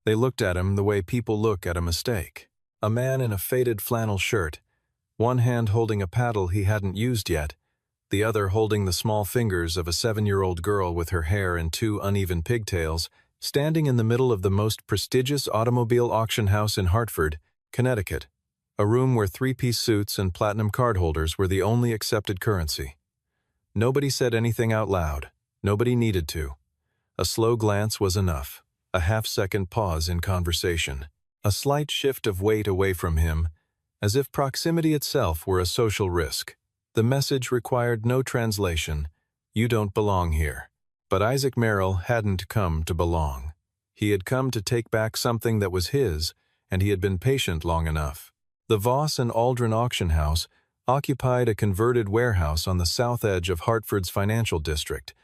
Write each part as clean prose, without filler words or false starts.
They looked at him the way people look at a mistake. A man in a faded flannel shirt, one hand holding a paddle he hadn't used yet, the other holding the small fingers of a 7-year-old girl with her hair in 2 uneven pigtails, standing in the middle of the most prestigious automobile auction house in Hartford, Connecticut, a room where 3-piece suits and platinum card holders were the only accepted currency. Nobody said anything out loud. Nobody needed to. A slow glance was enough, a half-second pause in conversation, a slight shift of weight away from him, as if proximity itself were a social risk. The message required no translation. You don't belong here. But Isaac Merrill hadn't come to belong. He had come to take back something that was his, and he had been patient long enough. The Voss and Aldrin auction house occupied a converted warehouse on the south edge of Hartford's financial district.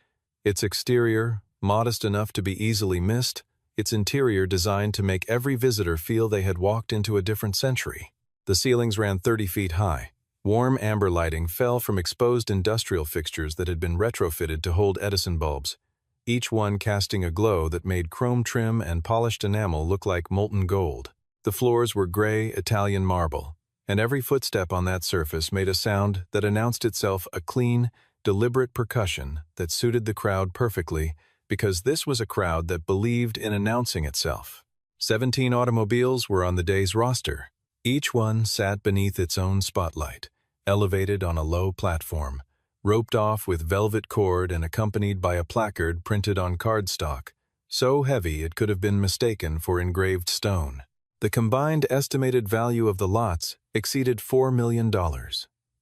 Its exterior, modest enough to be easily missed, its interior designed to make every visitor feel they had walked into a different century. The ceilings ran 30 feet high. Warm amber lighting fell from exposed industrial fixtures that had been retrofitted to hold Edison bulbs, each one casting a glow that made chrome trim and polished enamel look like molten gold. The floors were gray Italian marble, and every footstep on that surface made a sound that announced itself a clean, deliberate percussion that suited the crowd perfectly, because this was a crowd that believed in announcing itself. 17 automobiles were on the day's roster. Each one sat beneath its own spotlight, elevated on a low platform, roped off with velvet cord and accompanied by a placard printed on cardstock, so heavy it could have been mistaken for engraved stone. The combined estimated value of the lots exceeded $4 million.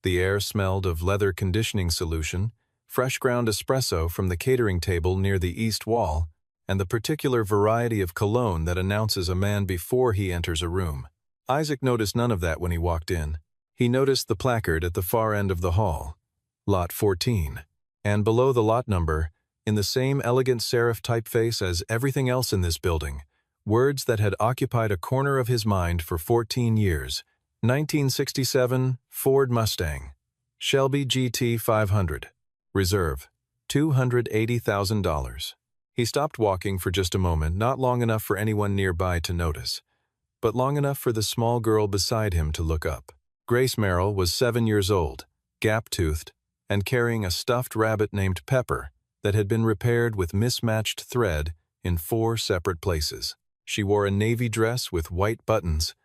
The air smelled of leather conditioning solution, fresh ground espresso from the catering table near the east wall, and the particular variety of cologne that announces a man before he enters a room. Isaac noticed none of that when he walked in. He noticed the placard at the far end of the hall, Lot 14, and below the lot number, in the same elegant serif typeface as everything else in this building, words that had occupied a corner of his mind for 14 years. 1967 Ford Mustang, Shelby GT 500, Reserve, $280,000. He stopped walking for just a moment, not long enough for anyone nearby to notice, but long enough for the small girl beside him to look up. Grace Merrill was 7 years old, gap-toothed, and carrying a stuffed rabbit named Pepper that had been repaired with mismatched thread in 4 separate places. She wore a navy dress with white buttons,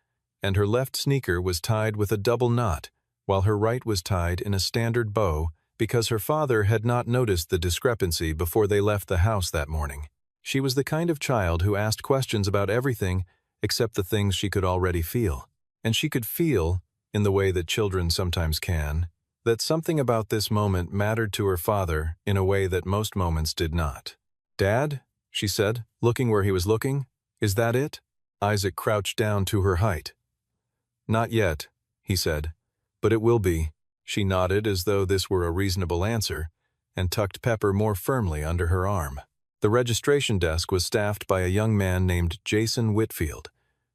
and her left sneaker was tied with a double knot, while her right was tied in a standard bow because her father had not noticed the discrepancy before they left the house that morning. She was the kind of child who asked questions about everything except the things she could already feel. And she could feel, in the way that children sometimes can, that something about this moment mattered to her father in a way that most moments did not. "Dad," she said, looking where he was looking, "is that it?" Isaac crouched down to her height. "Not yet," he said, "but it will be." She nodded as though this were a reasonable answer, and tucked Pepper more firmly under her arm. The registration desk was staffed by a young man named Jason Whitfield,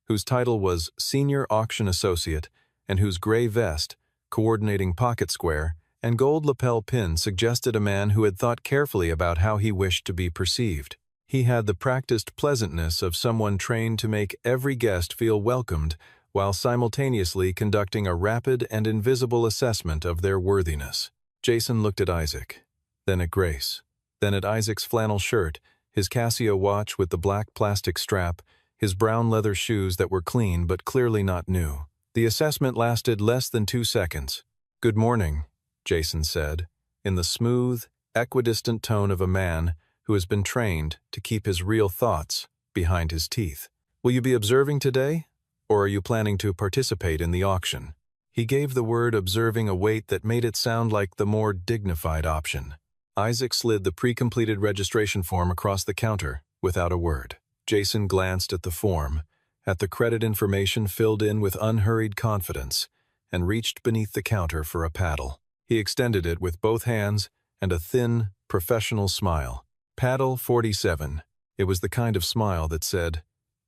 whose title was Senior Auction Associate and whose gray vest, coordinating pocket square, and gold lapel pin suggested a man who had thought carefully about how he wished to be perceived. He had the practiced pleasantness of someone trained to make every guest feel welcomed while simultaneously conducting a rapid and invisible assessment of their worthiness. Jason looked at Isaac, then at Grace, then at Isaac's flannel shirt, his Casio watch with the black plastic strap, his brown leather shoes that were clean but clearly not new. The assessment lasted less than 2 seconds. "Good morning," Jason said, in the smooth, equidistant tone of a man who has been trained to keep his real thoughts behind his teeth. "Will you be observing today, or are you planning to participate in the auction?" He gave the word observing a weight that made it sound like the more dignified option. Isaac slid the pre-completed registration form across the counter without a word. Jason glanced at the form, at the credit information filled in with unhurried confidence, and reached beneath the counter for a paddle. He extended it with both hands and a thin, professional smile. Paddle 47. It was the kind of smile that said,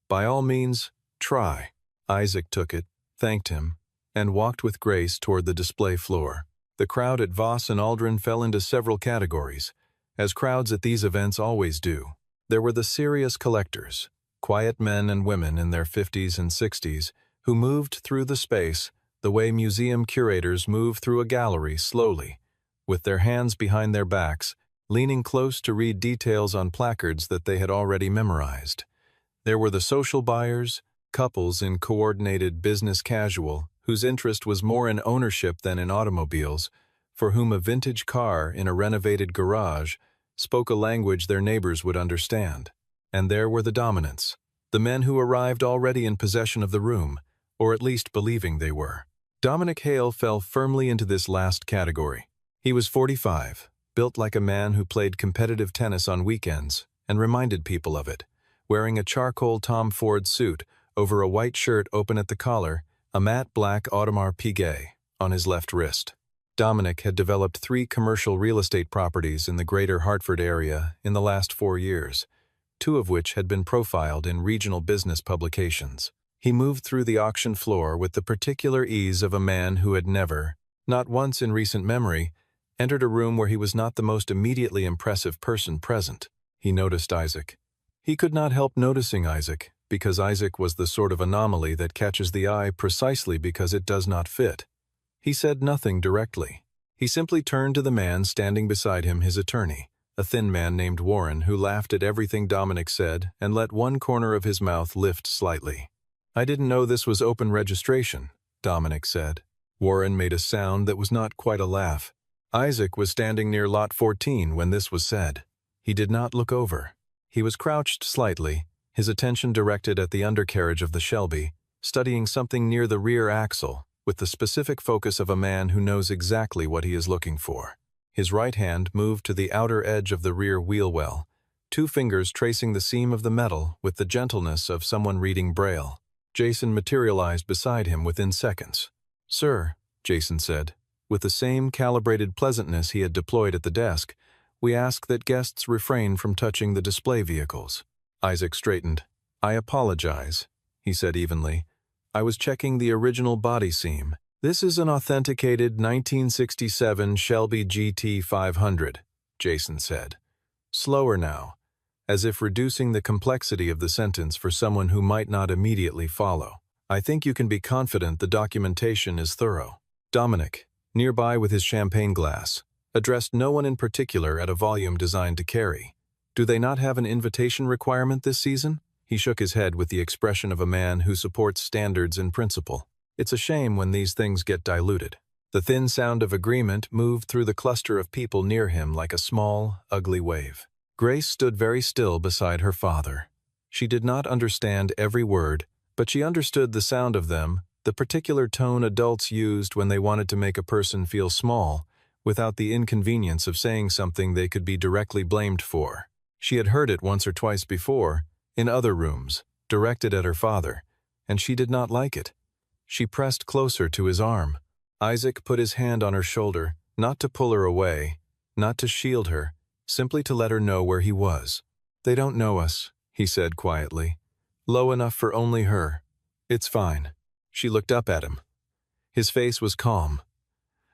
"By all means, try." Isaac took it, thanked him, and walked with Grace toward the display floor. The crowd at Voss and Aldrin fell into several categories, as crowds at these events always do. There were the serious collectors, quiet men and women in their 50s and 60s who moved through the space the way museum curators move through a gallery slowly, with their hands behind their backs, leaning close to read details on placards that they had already memorized. There were the social buyers, couples in coordinated business casual, whose interest was more in ownership than in automobiles, for whom a vintage car in a renovated garage spoke a language their neighbors would understand. And there were the dominants, the men who arrived already in possession of the room, or at least believing they were. Dominic Hale fell firmly into this last category. He was 45, built like a man who played competitive tennis on weekends and reminded people of it, wearing a charcoal Tom Ford suit over a white shirt open at the collar, a matte black Audemars Piguet on his left wrist. Dominic had developed 3 commercial real estate properties in the greater Hartford area in the last 4 years, 2 of which had been profiled in regional business publications. He moved through the auction floor with the particular ease of a man who had never, not once in recent memory, entered a room where he was not the most immediately impressive person present. He noticed Isaac. He could not help noticing Isaac, because Isaac was the sort of anomaly that catches the eye precisely because it does not fit. He said nothing directly. He simply turned to the man standing beside him, his attorney, a thin man named Warren who laughed at everything Dominic said and let one corner of his mouth lift slightly. "I didn't know this was open registration," Dominic said. Warren made a sound that was not quite a laugh. Isaac was standing near lot 14 when this was said. He did not look over. He was crouched slightly, his attention directed at the undercarriage of the Shelby, studying something near the rear axle, with the specific focus of a man who knows exactly what he is looking for. His right hand moved to the outer edge of the rear wheel well, 2 fingers tracing the seam of the metal with the gentleness of someone reading Braille. Jason materialized beside him within seconds. "Sir," Jason said, with the same calibrated pleasantness he had deployed at the desk, "we ask that guests refrain from touching the display vehicles." Isaac straightened. "I apologize," he said evenly. "I was checking the original body seam. This is an authenticated 1967 Shelby GT 500, Jason said. Slower now, as if reducing the complexity of the sentence for someone who might not immediately follow. "I think you can be confident the documentation is thorough." Dominic, nearby with his champagne glass, addressed no one in particular at a volume designed to carry. "Do they not have an invitation requirement this season?" He shook his head with the expression of a man who supports standards in principle. "It's a shame when these things get diluted." The thin sound of agreement moved through the cluster of people near him like a small, ugly wave. Grace stood very still beside her father. She did not understand every word, but she understood the sound of them, the particular tone adults used when they wanted to make a person feel small, without the inconvenience of saying something they could be directly blamed for. She had heard it once or twice before, in other rooms, directed at her father, and she did not like it. She pressed closer to his arm. Isaac put his hand on her shoulder, not to pull her away, not to shield her, simply to let her know where he was. "They don't know us," he said quietly. "Low enough for only her. It's fine." She looked up at him. His face was calm.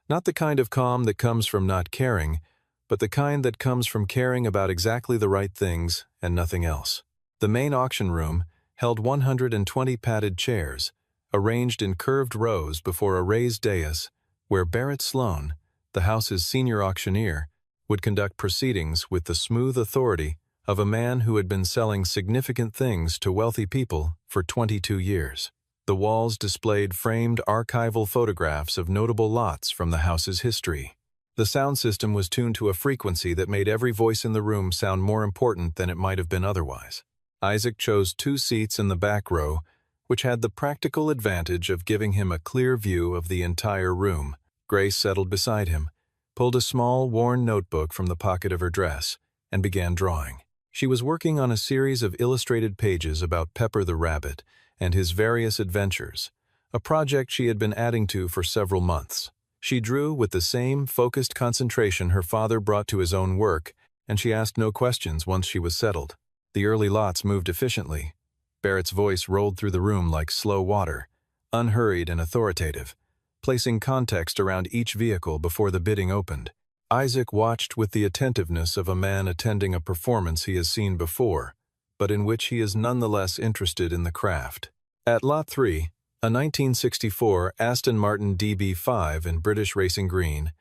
Not the kind of calm that comes from not caring, but the kind that comes from caring about exactly the right things and nothing else. The main auction room held 120 padded chairs, arranged in curved rows before a raised dais, where Barrett Sloan, the house's senior auctioneer, would conduct proceedings with the smooth authority of a man who had been selling significant things to wealthy people for 22 years. The walls displayed framed archival photographs of notable lots from the house's history. The sound system was tuned to a frequency that made every voice in the room sound more important than it might have been otherwise. Isaac chose 2 seats in the back row, which had the practical advantage of giving him a clear view of the entire room. Grace settled beside him, pulled a small, worn notebook from the pocket of her dress, and began drawing. She was working on a series of illustrated pages about Pepper the rabbit and his various adventures, a project she had been adding to for several months. She drew with the same focused concentration her father brought to his own work, and she asked no questions once she was settled. The early lots moved efficiently. Barrett's voice rolled through the room like slow water, unhurried and authoritative, placing context around each vehicle before the bidding opened. Isaac watched with the attentiveness of a man attending a performance he has seen before, but in which he is nonetheless interested in the craft. At Lot 3, a 1964 Aston Martin DB5 in British Racing Green,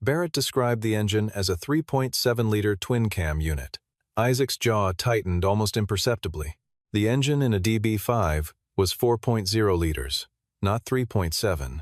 Barrett described the engine as a 3.7-liter twin-cam unit. Isaac's jaw tightened almost imperceptibly. The engine in a DB5 was 4.0 liters, not 3.7.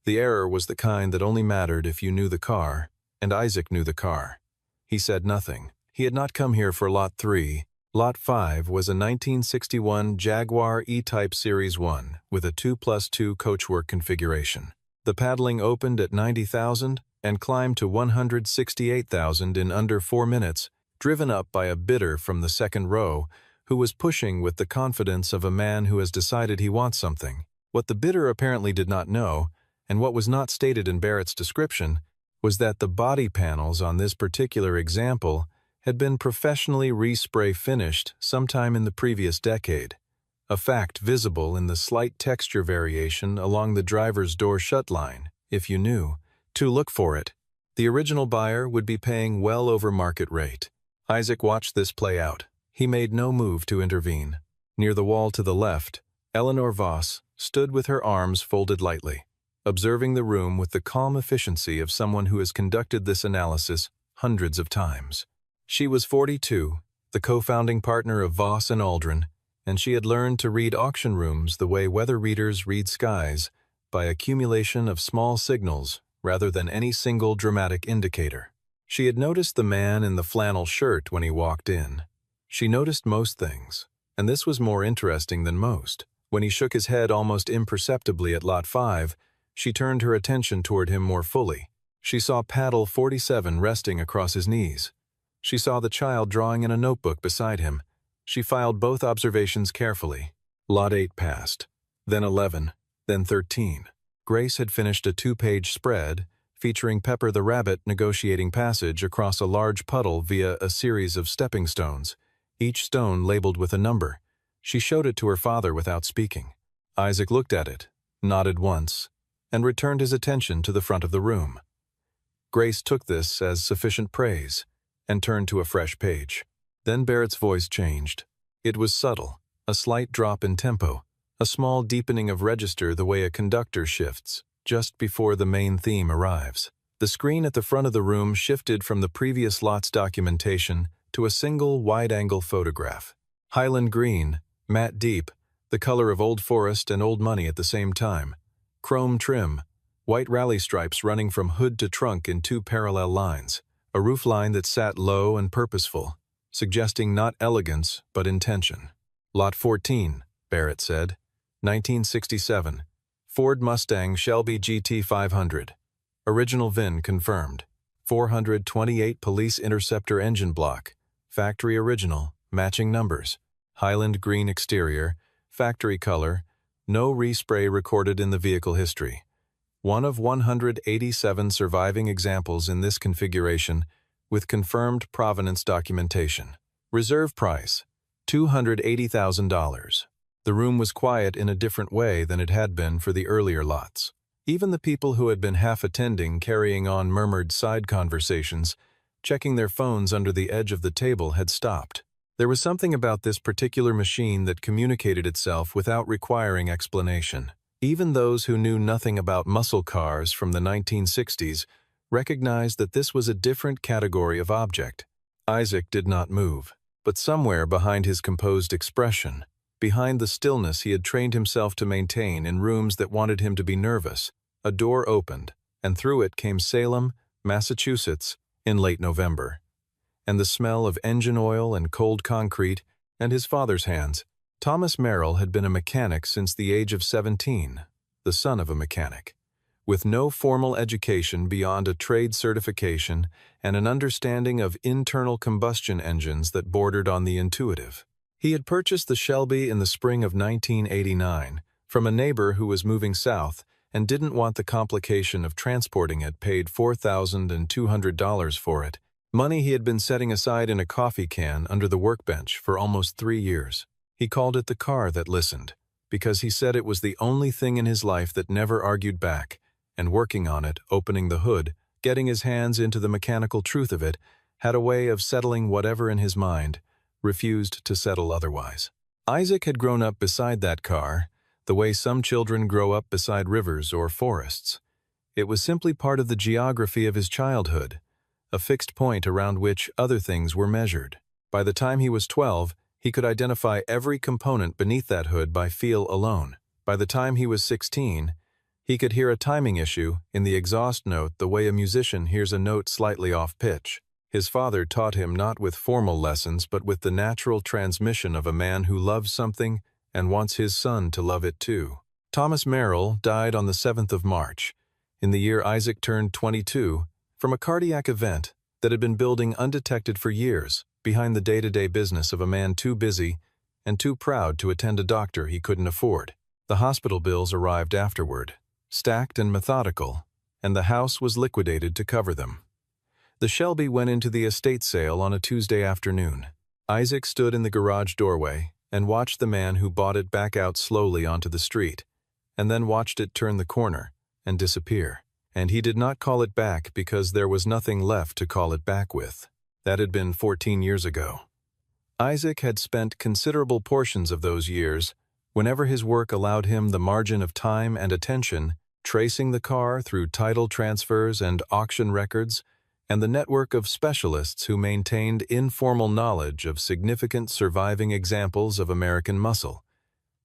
The error was the kind that only mattered if you knew the car, and Isaac knew the car. He said nothing. He had not come here for Lot 3. Lot 5 was a 1961 Jaguar E-Type Series 1 with a 2+2 coachwork configuration. The paddling opened at 90,000 and climbed to 168,000 in under 4 minutes, driven up by a bidder from the second row who was pushing with the confidence of a man who has decided he wants something. What the bidder apparently did not know, and what was not stated in Barrett's description, was that the body panels on this particular example had been professionally respray finished sometime in the previous decade, a fact visible in the slight texture variation along the driver's door shut line, if you knew to look for it. The original buyer would be paying well over market rate. Isaac watched this play out. He made no move to intervene. Near the wall to the left, Eleanor Voss stood with her arms folded lightly, observing the room with the calm efficiency of someone who has conducted this analysis hundreds of times. She was 42, the co-founding partner of Voss and Aldrin, and she had learned to read auction rooms the way weather readers read skies, by accumulation of small signals rather than any single dramatic indicator. She had noticed the man in the flannel shirt when he walked in. She noticed most things, and this was more interesting than most. When he shook his head almost imperceptibly at Lot 5, she turned her attention toward him more fully. She saw paddle 47 resting across his knees. She saw the child drawing in a notebook beside him. She filed both observations carefully. Lot 8 passed, then 11, then 13. Grace had finished a 2-page spread featuring Pepper the rabbit negotiating passage across a large puddle via a series of stepping stones, each stone labeled with a number. She showed it to her father without speaking. Isaac looked at it, nodded once, and returned his attention to the front of the room. Grace took this as sufficient praise and turned to a fresh page. Then Barrett's voice changed. It was subtle, a slight drop in tempo, a small deepening of register the way a conductor shifts just before the main theme arrives. The screen at the front of the room shifted from the previous lot's documentation to a single wide-angle photograph. Highland green, matte deep, the color of old forest and old money at the same time. Chrome trim, white rally stripes running from hood to trunk in 2 parallel lines. A roofline that sat low and purposeful, suggesting not elegance but intention. Lot 14, Barrett said. 1967. Ford Mustang Shelby GT 500. Original VIN confirmed. 428 Police Interceptor engine block. Factory original, matching numbers. Highland green exterior, factory color, no respray recorded in the vehicle history. One of 187 surviving examples in this configuration with confirmed provenance documentation. Reserve price, $280,000. The room was quiet in a different way than it had been for the earlier lots. Even the people who had been half attending carrying on murmured side conversations, checking their phones under the edge of the table, had stopped. There was something about this particular machine that communicated itself without requiring explanation. Even those who knew nothing about muscle cars from the 1960s recognized that this was a different category of object. Isaac did not move, but somewhere behind his composed expression, behind the stillness he had trained himself to maintain in rooms that wanted him to be nervous, a door opened, and through it came Salem, Massachusetts, in late November. And the smell of engine oil and cold concrete, and his father's hands. Thomas Merrill had been a mechanic since the age of 17, the son of a mechanic, with no formal education beyond a trade certification and an understanding of internal combustion engines that bordered on the intuitive. He had purchased the Shelby in the spring of 1989 from a neighbor who was moving south and didn't want the complication of transporting it, paid $4,200 for it, money he had been setting aside in a coffee can under the workbench for almost 3 years. He called it the car that listened, because he said it was the only thing in his life that never argued back, and working on it, opening the hood, getting his hands into the mechanical truth of it, had a way of settling whatever in his mind, refused to settle otherwise. Isaac had grown up beside that car, the way some children grow up beside rivers or forests. It was simply part of the geography of his childhood, a fixed point around which other things were measured. By the time he was 12, he could identify every component beneath that hood by feel alone. By the time he was 16, he could hear a timing issue in the exhaust note the way a musician hears a note slightly off pitch. His father taught him not with formal lessons but with the natural transmission of a man who loves something and wants his son to love it too. Thomas Merrill died on the 7th of March, in the year Isaac turned 22, from a cardiac event that had been building undetected for years behind the day-to-day business of a man too busy and too proud to attend a doctor he couldn't afford. The hospital bills arrived afterward, stacked and methodical, and the house was liquidated to cover them. The Shelby went into the estate sale on a Tuesday afternoon. Isaac stood in the garage doorway and watched the man who bought it back out slowly onto the street, and then watched it turn the corner and disappear. And he did not call it back because there was nothing left to call it back with. That had been 14 years ago. Isaac had spent considerable portions of those years, whenever his work allowed him the margin of time and attention, tracing the car through title transfers and auction records, and the network of specialists who maintained informal knowledge of significant surviving examples of American muscle.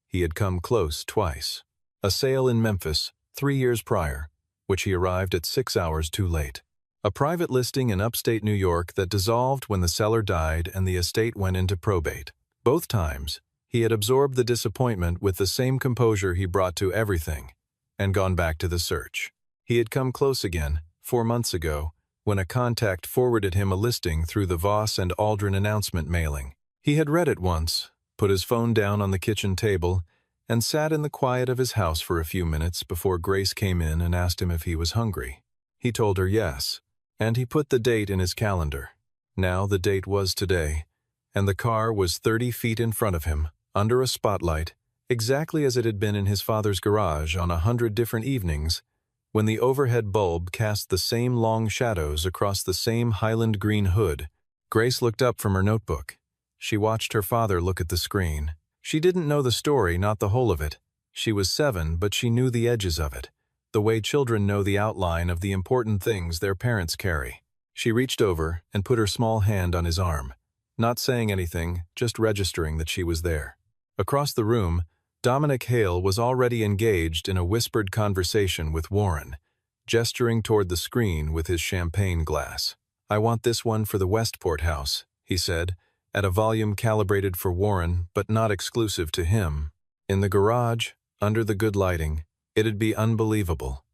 He had come close twice. A sale in Memphis, 3 years prior, which he arrived at 6 hours too late. A private listing in upstate New York that dissolved when the seller died and the estate went into probate. Both times, he had absorbed the disappointment with the same composure he brought to everything, and gone back to the search. He had come close again, 4 months ago, when a contact forwarded him a listing through the Voss and Aldrin announcement mailing. He had read it once, put his phone down on the kitchen table, and sat in the quiet of his house for a few minutes before Grace came in and asked him if he was hungry. He told her yes, and he put the date in his calendar. Now the date was today, and the car was 30 feet in front of him, under a spotlight, exactly as it had been in his father's garage on 100 different evenings, when the overhead bulb cast the same long shadows across the same Highland green hood. Grace looked up from her notebook. She watched her father look at the screen. She didn't know the story, not the whole of it. She was 7, but she knew the edges of it, the way children know the outline of the important things their parents carry. She reached over and put her small hand on his arm, not saying anything, just registering that she was there. Across the room, Dominic Hale was already engaged in a whispered conversation with Warren, gesturing toward the screen with his champagne glass. "I want this one for the Westport house," he said, at a volume calibrated for Warren but not exclusive to him. In the garage, under the good lighting, it'd be unbelievable.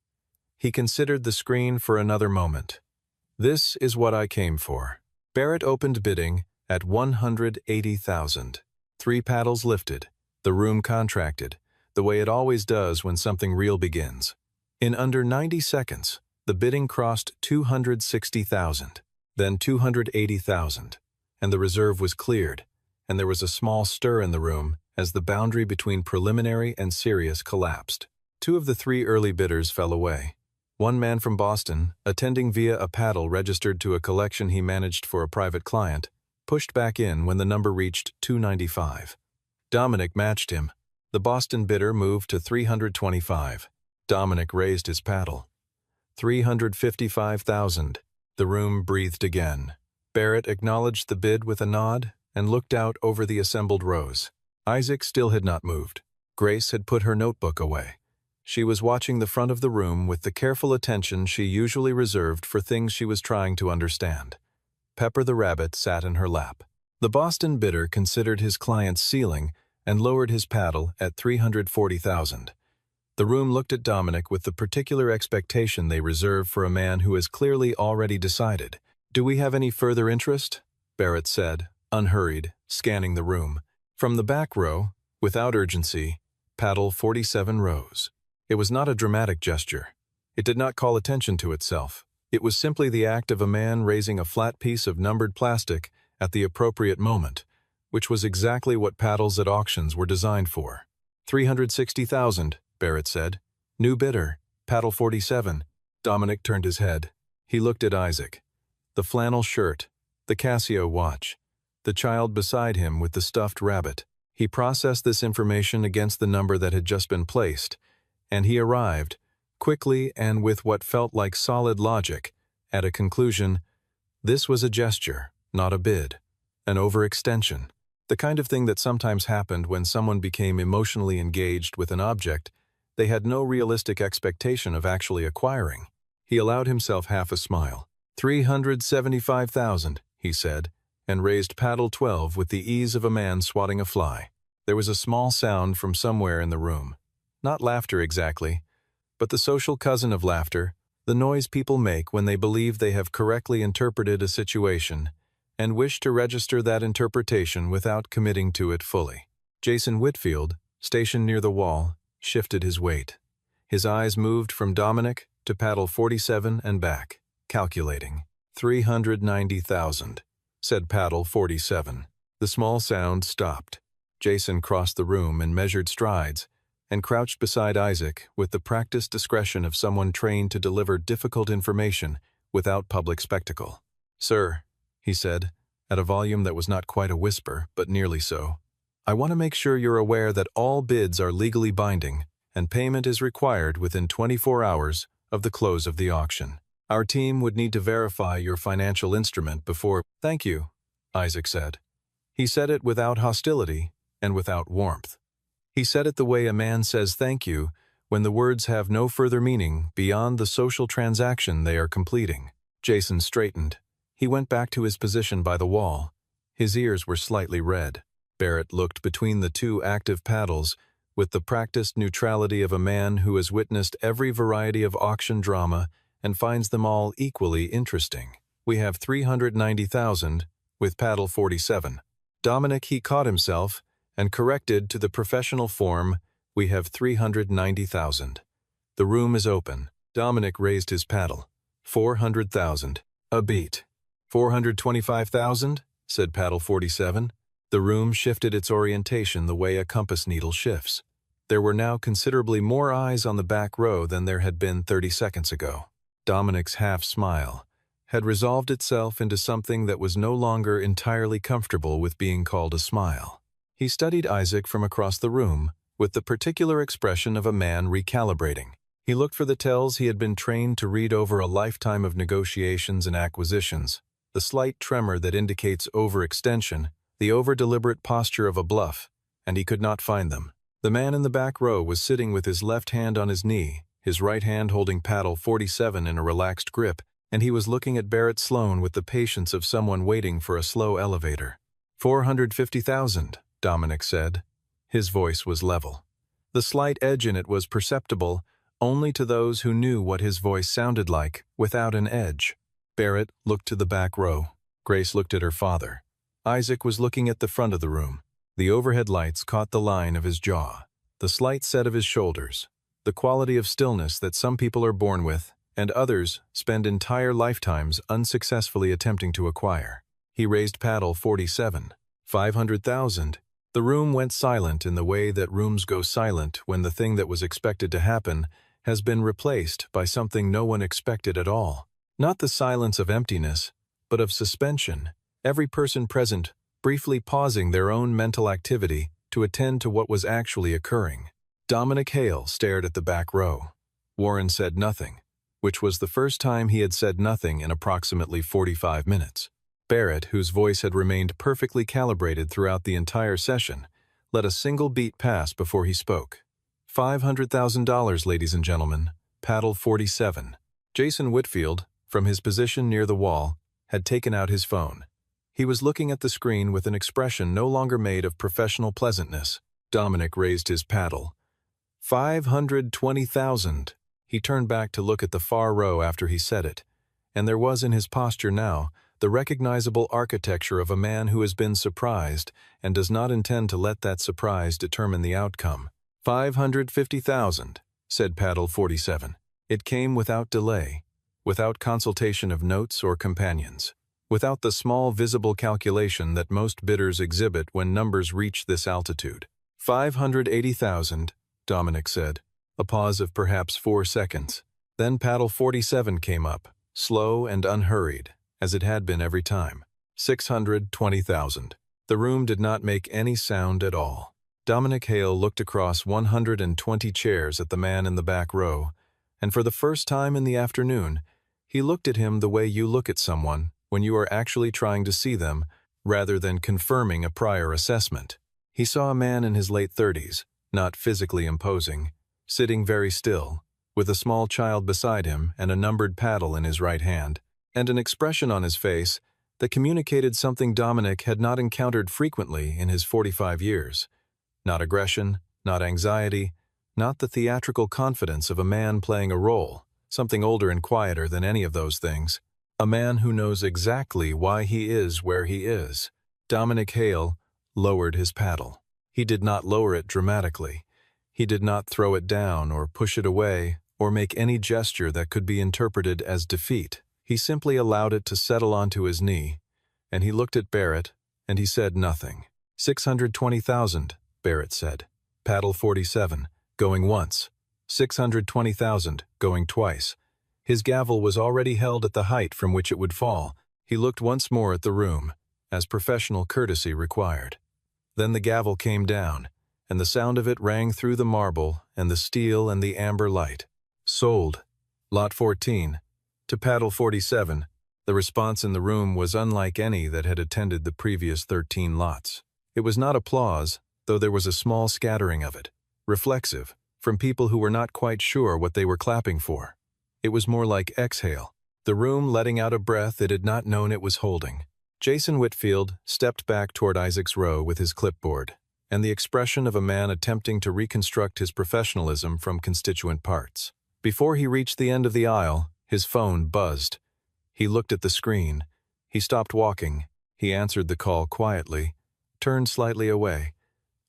He considered the screen for another moment. "This is what I came for." Barrett opened bidding at $180,000. 3 paddles lifted. The room contracted, the way it always does when something real begins. In under 90 seconds, the bidding crossed $260,000, then $280,000, and the reserve was cleared, and there was a small stir in the room as the boundary between preliminary and serious collapsed. 2 of the 3 early bidders fell away. One man from Boston, attending via a paddle registered to a collection he managed for a private client, pushed back in when the number reached $295. Dominic matched him. The Boston bidder moved to $325. Dominic raised his paddle. $355,000. The room breathed again. Barrett acknowledged the bid with a nod and looked out over the assembled rows. Isaac still had not moved. Grace had put her notebook away. She was watching the front of the room with the careful attention she usually reserved for things she was trying to understand. Pepper the rabbit sat in her lap. The Boston bidder considered his client's ceiling and lowered his paddle at $340,000. The room looked at Dominic with the particular expectation they reserve for a man who has clearly already decided. "Do we have any further interest?" Barrett said, unhurried, scanning the room. From the back row, without urgency, paddle 47 rose. It was not a dramatic gesture. It did not call attention to itself. It was simply the act of a man raising a flat piece of numbered plastic at the appropriate moment, which was exactly what paddles at auctions were designed for. $360,000, Barrett said. "New bidder, paddle 47. Dominic turned his head. He looked at Isaac. The flannel shirt, the Casio watch, the child beside him with the stuffed rabbit. He processed this information against the number that had just been placed, and he arrived, quickly and with what felt like solid logic, at a conclusion. This was a gesture, not a bid. An overextension. The kind of thing that sometimes happened when someone became emotionally engaged with an object they had no realistic expectation of actually acquiring. He allowed himself half a smile. 375,000, he said, and raised paddle 12 with the ease of a man swatting a fly. There was a small sound from somewhere in the room. Not laughter exactly, but the social cousin of laughter, the noise people make when they believe they have correctly interpreted a situation and wish to register that interpretation without committing to it fully. Jason Whitfield, stationed near the wall, shifted his weight. His eyes moved from Dominic to paddle 47 and back, calculating. 390,000, said paddle 47. The small sound stopped. Jason crossed the room in measured strides and crouched beside Isaac with the practiced discretion of someone trained to deliver difficult information without public spectacle. "Sir," he said, at a volume that was not quite a whisper, but nearly so, "I want to make sure you're aware that all bids are legally binding and payment is required within 24 hours of the close of the auction. Our team would need to verify your financial instrument before—" "Thank you," Isaac said. He said it without hostility and without warmth. He said it the way a man says thank you when the words have no further meaning beyond the social transaction they are completing. Jason straightened. He went back to his position by the wall. His ears were slightly red. Barrett looked between the two active paddles with the practiced neutrality of a man who has witnessed every variety of auction drama and finds them all equally interesting. "We have 390,000 with paddle 47. Dominic, he caught himself and corrected to the professional form, "We have 390,000. The room is open." Dominic raised his paddle. 400,000. A beat. 425,000, said paddle 47. The room shifted its orientation the way a compass needle shifts. There were now considerably more eyes on the back row than there had been 30 seconds ago. Dominic's half-smile had resolved itself into something that was no longer entirely comfortable with being called a smile. He studied Isaac from across the room with the particular expression of a man recalibrating. He looked for the tells he had been trained to read over a lifetime of negotiations and acquisitions, the slight tremor that indicates overextension, the over-deliberate posture of a bluff, and he could not find them. The man in the back row was sitting with his left hand on his knee, his right hand holding paddle 47 in a relaxed grip, and he was looking at Barrett Sloan with the patience of someone waiting for a slow elevator. 450,000, Dominic said. His voice was level. The slight edge in it was perceptible only to those who knew what his voice sounded like without an edge. Barrett looked to the back row. Grace looked at her father. Isaac was looking at the front of the room. The overhead lights caught the line of his jaw, the slight set of his shoulders, the quality of stillness that some people are born with and others spend entire lifetimes unsuccessfully attempting to acquire. He raised paddle 47. 500,000. The room went silent in the way that rooms go silent when the thing that was expected to happen has been replaced by something no one expected at all. Not the silence of emptiness, but of suspension, every person present briefly pausing their own mental activity to attend to what was actually occurring. Dominic Hale stared at the back row. Warren said nothing, which was the first time he had said nothing in approximately 45 minutes. Barrett, whose voice had remained perfectly calibrated throughout the entire session, let a single beat pass before he spoke. $500,000, ladies and gentlemen, paddle 47. Jason Whitfield, from his position near the wall, had taken out his phone. He was looking at the screen with an expression no longer made of professional pleasantness. Dominic raised his paddle. 520,000. He turned back to look at the far row after he said it, and there was in his posture now the recognizable architecture of a man who has been surprised and does not intend to let that surprise determine the outcome. 550,000, said paddle 47. It came without delay, without consultation of notes or companions, without the small visible calculation that most bidders exhibit when numbers reach this altitude. 580,000, Dominic said. A pause of perhaps 4 seconds. Then paddle 47 came up, slow and unhurried, as it had been every time. 620,000. The room did not make any sound at all. Dominic Hale looked across 120 chairs at the man in the back row, and for the first time in the afternoon, he looked at him the way you look at someone when you are actually trying to see them rather than confirming a prior assessment. He saw a man in his late 30s, not physically imposing, sitting very still, with a small child beside him and a numbered paddle in his right hand, and an expression on his face that communicated something Dominic had not encountered frequently in his 45 years. Not aggression, not anxiety, not the theatrical confidence of a man playing a role, something older and quieter than any of those things. A man who knows exactly why he is where he is. Dominic Hale lowered his paddle. He did not lower it dramatically. He did not throw it down or push it away or make any gesture that could be interpreted as defeat. He simply allowed it to settle onto his knee, and he looked at Barrett, and he said nothing. 620,000, Barrett said. Paddle 47, going once. 620,000, going twice. His gavel was already held at the height from which it would fall. He looked once more at the room, as professional courtesy required. Then the gavel came down, and the sound of it rang through the marble and the steel and the amber light. Sold. Lot 14. To Paddle 47. The response in the room was unlike any that had attended the previous 13 lots. It was not applause, though there was a small scattering of it, reflexive, from people who were not quite sure what they were clapping for. It was more like exhale, the room letting out a breath it had not known it was holding. Jason Whitfield stepped back toward Isaac's row with his clipboard, and the expression of a man attempting to reconstruct his professionalism from constituent parts. Before he reached the end of the aisle, his phone buzzed. He looked at the screen. He stopped walking. He answered the call quietly, turned slightly away,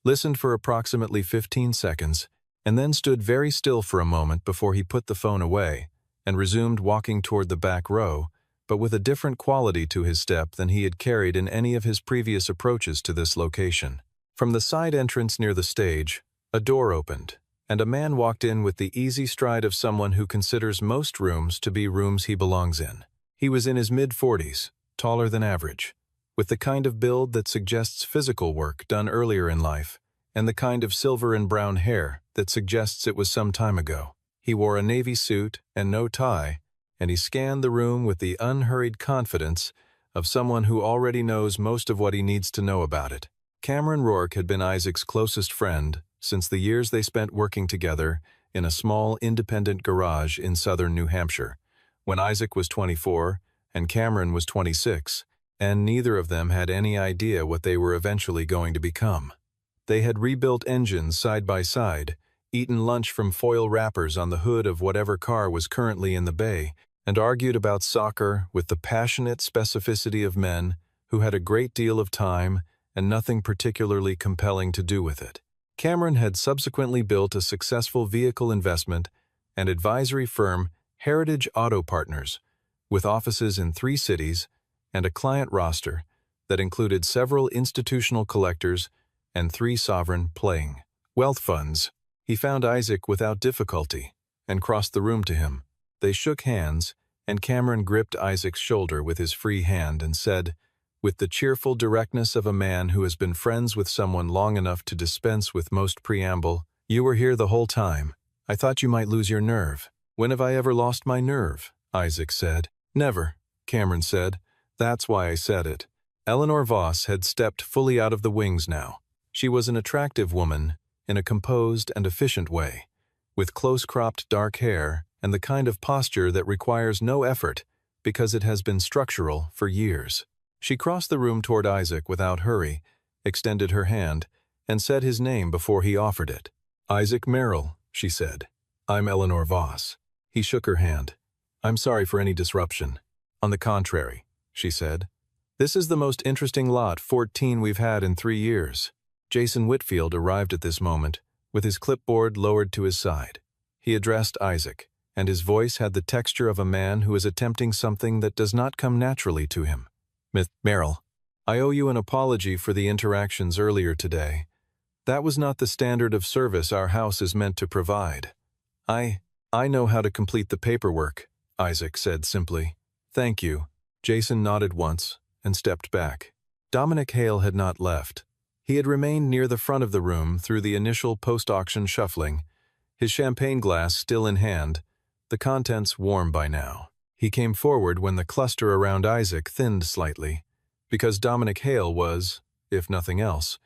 listened for approximately 15 seconds, and then stood very still for a moment before he put the phone away and resumed walking toward the back row, but with a different quality to his step than he had carried in any of his previous approaches to this location. From the side entrance near the stage, a door opened, and a man walked in with the easy stride of someone who considers most rooms to be rooms he belongs in. He was in his mid-40s, taller than average, with the kind of build that suggests physical work done earlier in life, and the kind of silver and brown hair that suggests it was some time ago. He wore a navy suit and no tie, and he scanned the room with the unhurried confidence of someone who already knows most of what he needs to know about it. Cameron Rourke had been Isaac's closest friend since the years they spent working together in a small independent garage in southern New Hampshire, when Isaac was 24 and Cameron was 26, and neither of them had any idea what they were eventually going to become. They had rebuilt engines side by side, eaten lunch from foil wrappers on the hood of whatever car was currently in the bay, and argued about soccer with the passionate specificity of men who had a great deal of time and nothing particularly compelling to do with it. Cameron had subsequently built a successful vehicle investment and advisory firm, Heritage Auto Partners, with offices in 3 cities and a client roster that included several institutional collectors and 3 sovereign playing wealth funds. He found Isaac without difficulty and crossed the room to him. They shook hands, and Cameron gripped Isaac's shoulder with his free hand and said, with the cheerful directness of a man who has been friends with someone long enough to dispense with most preamble, "You were here the whole time. I thought you might lose your nerve." "When have I ever lost my nerve?" Isaac said. "Never," Cameron said. "That's why I said it." Eleanor Voss had stepped fully out of the wings now. She was an attractive woman in a composed and efficient way, with close-cropped dark hair and the kind of posture that requires no effort because it has been structural for years. She crossed the room toward Isaac without hurry, extended her hand, and said his name before he offered it. "Isaac Merrill," she said. "I'm Eleanor Voss." He shook her hand. "I'm sorry for any disruption." "On the contrary," she said. "This is the most interesting lot 14 we've had in 3 years." Jason Whitfield arrived at this moment, with his clipboard lowered to his side. He addressed Isaac, and his voice had the texture of a man who is attempting something that does not come naturally to him. "Miss Merrill, I owe you an apology for the interactions earlier today. That was not the standard of service our house is meant to provide." I know how to complete the paperwork," Isaac said simply. "Thank you." Jason nodded once, and stepped back. Dominic Hale had not left. He had remained near the front of the room through the initial post-auction shuffling, his champagne glass still in hand, the contents warm by now. He came forward when the cluster around Isaac thinned slightly, because Dominic Hale was, if nothing else,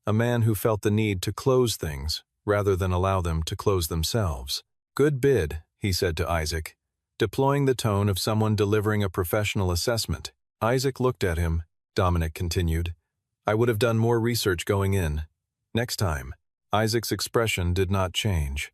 a man who felt the need to close things rather than allow them to close themselves. "Good bid," he said to Isaac, deploying the tone of someone delivering a professional assessment. Isaac looked at him. Dominic continued, "I would have done more research going in. Next time." Isaac's expression did not change.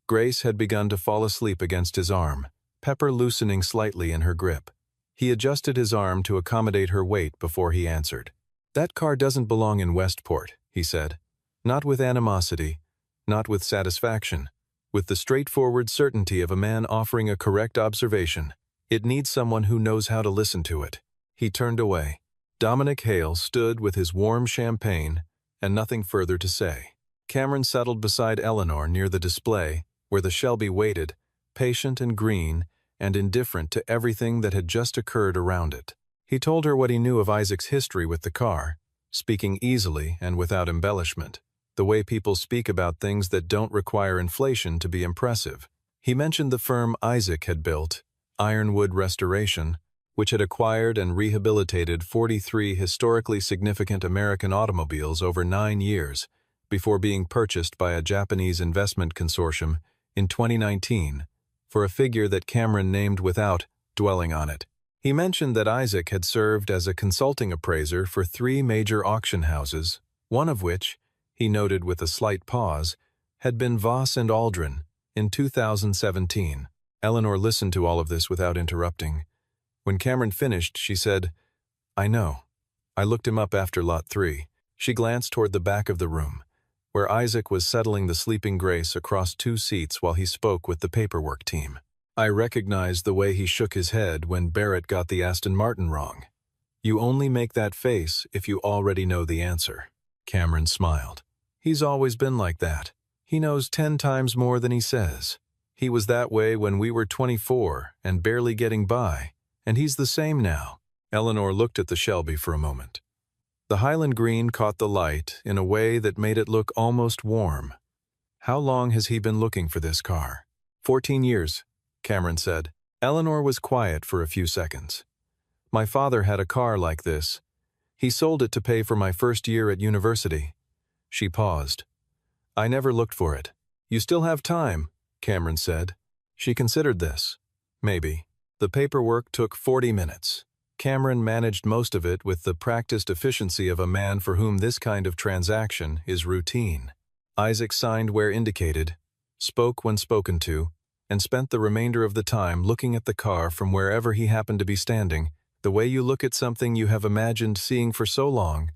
Grace had begun to fall asleep against his arm, Pepper loosening slightly in her grip. He adjusted his arm to accommodate her weight before he answered. "That car doesn't belong in Westport," he said. "Not with animosity, not with satisfaction, with the straightforward certainty of a man offering a correct observation. It needs someone who knows how to listen to it." He turned away. Dominic Hale stood with his warm champagne and nothing further to say. Cameron settled beside Eleanor near the display, where the Shelby waited, patient and green and indifferent to everything that had just occurred around it. He told her what he knew of Isaac's history with the car, speaking easily and without embellishment, the way people speak about things that don't require inflation to be impressive. He mentioned the firm Isaac had built, Ironwood Restoration, which had acquired and rehabilitated 43 historically significant American automobiles over 9 years before being purchased by a Japanese investment consortium in 2019 for a figure that Cameron named without dwelling on it. He mentioned that Isaac had served as a consulting appraiser for 3 major auction houses, one of which, he noted with a slight pause, had been Voss and Aldrin in 2017. Eleanor listened to all of this without interrupting. When Cameron finished, she said, "I know. I looked him up after Lot 3. She glanced toward the back of the room, where Isaac was settling the sleeping Grace across 2 seats while he spoke with the paperwork team. "I recognized the way he shook his head when Barrett got the Aston Martin wrong. You only make that face if you already know the answer." Cameron smiled. "He's always been like that. He knows 10 times more than he says. He was that way when we were 24 and barely getting by, and he's the same now." Eleanor looked at the Shelby for a moment. The Highland green caught the light in a way that made it look almost warm. "How long has he been looking for this car?" 14 years, Cameron said. Eleanor was quiet for a few seconds. "My father had a car like this. He sold it to pay for my first year at university." She paused. "I never looked for it." "You still have time," Cameron said. She considered this. Maybe. The paperwork took 40 minutes. Cameron managed most of it with the practiced efficiency of a man for whom this kind of transaction is routine. Isaac signed where indicated, spoke when spoken to, and spent the remainder of the time looking at the car from wherever he happened to be standing, the way you look at something you have imagined seeing for so long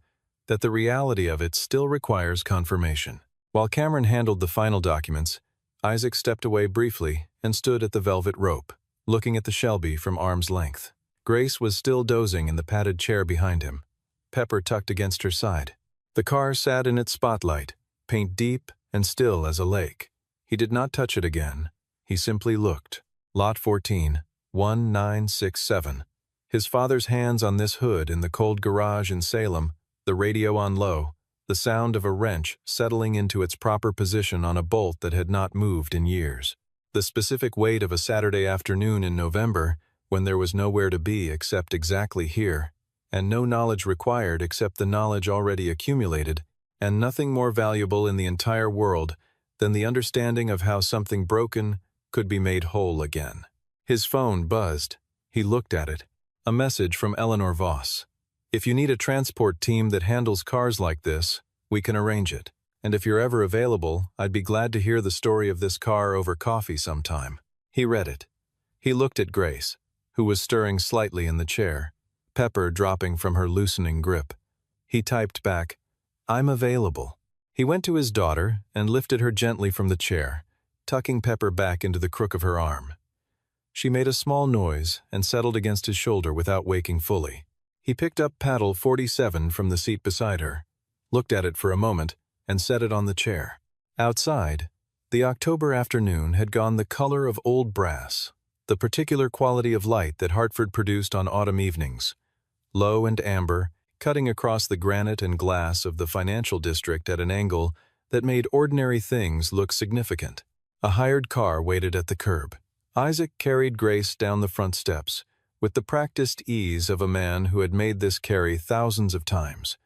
that the reality of it still requires confirmation. While Cameron handled the final documents, Isaac stepped away briefly and stood at the velvet rope, looking at the Shelby from arm's length. Grace was still dozing in the padded chair behind him, Pepper tucked against her side. The car sat in its spotlight, paint deep and still as a lake. He did not touch it again. He simply looked. Lot 14, 1967. His father's hands on this hood in the cold garage in Salem, the radio on low, the sound of a wrench settling into its proper position on a bolt that had not moved in years. The specific weight of a Saturday afternoon in November, when there was nowhere to be except exactly here, and no knowledge required except the knowledge already accumulated, and nothing more valuable in the entire world than the understanding of how something broken could be made whole again. His phone buzzed. He looked at it. A message from Eleanor Voss. "If you need a transport team that handles cars like this, we can arrange it. And if you're ever available, I'd be glad to hear the story of this car over coffee sometime." He read it. He looked at Grace, who was stirring slightly in the chair, Pepper dropping from her loosening grip. He typed back, "I'm available." He went to his daughter and lifted her gently from the chair, tucking Pepper back into the crook of her arm. She made a small noise and settled against his shoulder without waking fully. He picked up paddle 47 from the seat beside her, looked at it for a moment, and set it on the chair. Outside, the October afternoon had gone the color of old brass, the particular quality of light that Hartford produced on autumn evenings, low and amber, cutting across the granite and glass of the financial district at an angle that made ordinary things look significant. A hired car waited at the curb. Isaac carried Grace down the front steps, with the practiced ease of a man who had made this carry thousands of times,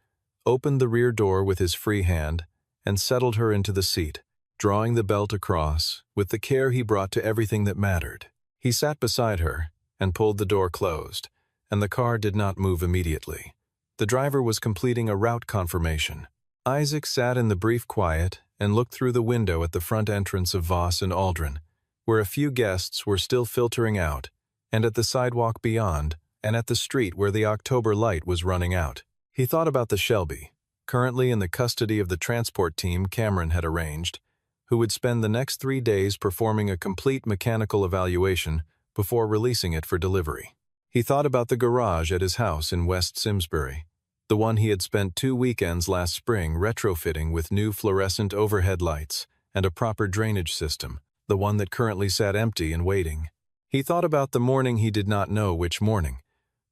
opened the rear door with his free hand, and settled her into the seat, drawing the belt across with the care he brought to everything that mattered. He sat beside her and pulled the door closed, and the car did not move immediately. The driver was completing a route confirmation. Isaac sat in the brief quiet and looked through the window at the front entrance of Voss and Aldrin, where a few guests were still filtering out, and at the sidewalk beyond, and at the street where the October light was running out. He thought about the Shelby, currently in the custody of the transport team Cameron had arranged, who would spend the next 3 days performing a complete mechanical evaluation before releasing it for delivery. He thought about the garage at his house in West Simsbury, the one he had spent 2 weekends last spring retrofitting with new fluorescent overhead lights and a proper drainage system, the one that currently sat empty and waiting. He thought about the morning he did not know which morning,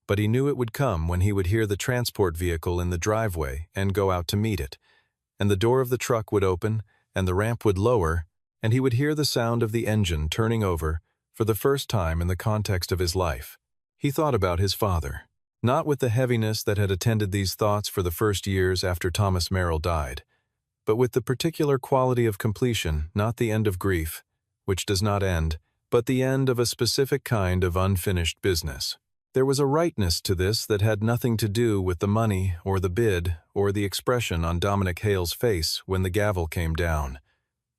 but he knew it would come when he would hear the transport vehicle in the driveway and go out to meet it, and the door of the truck would open and the ramp would lower, and he would hear the sound of the engine turning over for the first time in the context of his life. He thought about his father, not with the heaviness that had attended these thoughts for the first years after Thomas Merrill died, but with the particular quality of completion, not the end of grief, which does not end, but the end of a specific kind of unfinished business. There was a rightness to this that had nothing to do with the money or the bid or the expression on Dominic Hale's face when the gavel came down.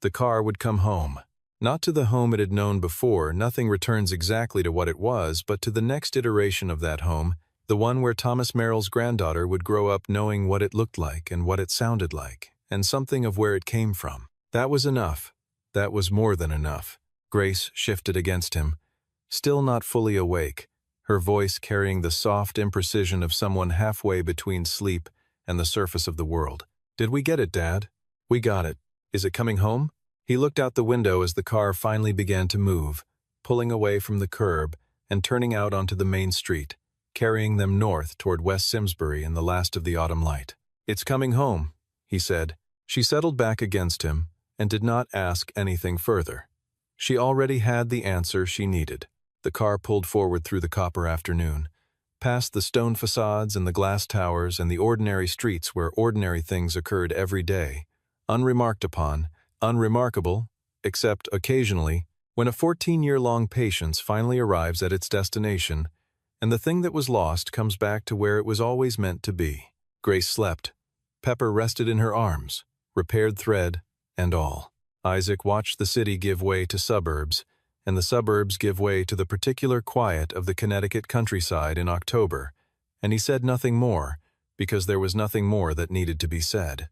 The car would come home. Not to the home it had known before. Nothing returns exactly to what it was, but to the next iteration of that home, the one where Thomas Merrill's granddaughter would grow up knowing what it looked like and what it sounded like, and something of where it came from. That was enough. That was more than enough. Grace shifted against him, still not fully awake, her voice carrying the soft imprecision of someone halfway between sleep and the surface of the world. "Did we get it, Dad?" "We got it. Is it coming home?" He looked out the window as the car finally began to move, pulling away from the curb and turning out onto the main street, carrying them north toward West Simsbury in the last of the autumn light. "It's coming home," he said. She settled back against him and did not ask anything further. She already had the answer she needed. The car pulled forward through the copper afternoon, past the stone facades and the glass towers and the ordinary streets where ordinary things occurred every day, unremarked upon, unremarkable, except occasionally, when a 14-year-long patience finally arrives at its destination, and the thing that was lost comes back to where it was always meant to be. Grace slept. Pepper rested in her arms, repaired thread and all. Isaac watched the city give way to suburbs, and the suburbs give way to the particular quiet of the Connecticut countryside in October, and he said nothing more, because there was nothing more that needed to be said.